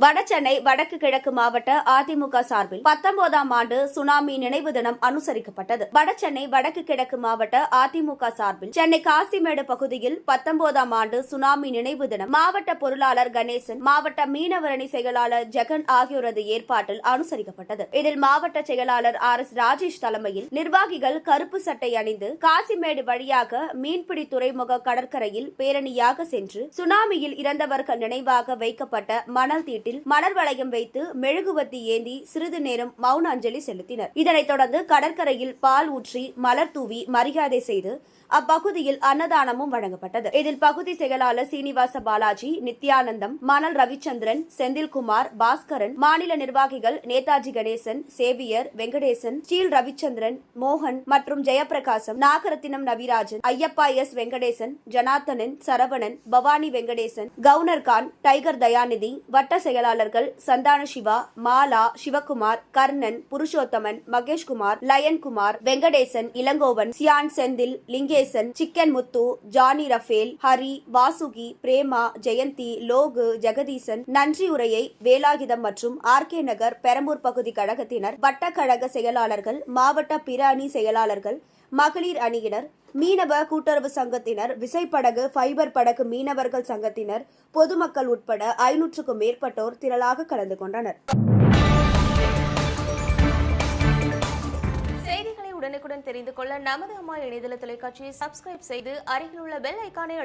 வடசென்னை வடக்கு கிழக்கு மாவட்ட அதிமுக சார்பில் 19ஆம் ஆண்டு சுனாமி நினைவு தினம் அனுசரிக்கப்பட்டது. வடசென்னை வடக்கு கிழக்கு மாவட்ட அதிமுக சார்பில் சென்னை காசிமேடு பகுதியில் 19ஆம் ஆண்டு சுனாமி நினைவு தினம் மாவட்ட பொருளாளர் கணேசன், மாவட்ட மீனவரணி செயலாளர் ஜெகன் ஆகியோரது ஏற்பாட்டில் அனுசரிக்கப்பட்டது. இதில் மாவட்ட செயலாளர் RS ராஜேஷ் தலைமையில் நிர்வாகிகள் கருப்பு சட்டை அணிந்து காசிமேடு வழியாக மீன்பிடி துறைமுக கடற்கரையில் பேரணியாக சென்று சுனாமியில் இறந்தவர்கள் நினைவாக வைக்கப்பட்ட மணல் தீட்டில் மலர் வளையம் வைத்து மெழுகுவர்த்தி ஏந்தி சிறிது நேரம் மௌன அஞ்சலி செலுத்தினர். இதனைத் தொடர்ந்து கடற்கரையில் பால் ஊற்றி மலர் தூவி மரியாதை செய்து அப்பகுதியில் அன்னதானமும் வழங்கப்பட்டது. இதில் பகுதி செயலாளர் சீனிவாச பாலாஜி, நித்யானந்தம், மணல் ரவிச்சந்திரன், செந்தில்குமார், பாஸ்கரன், மாநில நிர்வாகிகள் நேதாஜி கணேசன், சேவியர், வெங்கடேசன், ஸ்டீல் ரவிச்சந்திரன், மோகன் மற்றும் ஜெயபிரகாசம், நாகரத்தினம் நவிராஜன், ஐயப்பா எஸ் வெங்கடேசன், ஜனார்த்தனன், சரவணன், பவானி வெங்கடேசன், கவுனர் கான், டைகர் தயாநிதி, வட்ட செயலாளர்கள் சந்தான சிவா, மாலா, சிவகுமார், கர்ணன், புருஷோத்தமன், மகேஷ்குமார், லயன்குமார், வெங்கடேசன், இளங்கோவன், சியான், செந்தில், லிங்கே, சிக்கன் முத்து, ஜானி ரஃபேல், ஹரி, வாசுகி, பிரேமா, ஜெயந்தி, லோகு, ஜெகதீசன் நன்றியுரையை வேலாயுதம் மற்றும் RK நகர் பெரம்பூர் பகுதி கழகத்தினர், வட்டக்கழக செயலாளர்கள், மாவட்ட பிற அணி செயலாளர்கள், மகளிர் அணியினர், மீனவ கூட்டுறவு சங்கத்தினர், விசைப்படகு, ஃபைபர் படகு மீனவர்கள் சங்கத்தினர், பொதுமக்கள் உட்பட 500க்கும் மேற்பட்டோர் திரளாக கலந்து கொண்டனர். செய்திகளை உடனுக்குடன் தெரிந்து கொள்ள நமது அம்மா இணையதள தொலைக்காட்சியை சப்ஸ்கிரைப் செய்து அருகில் உள்ள பெல் ஐகானை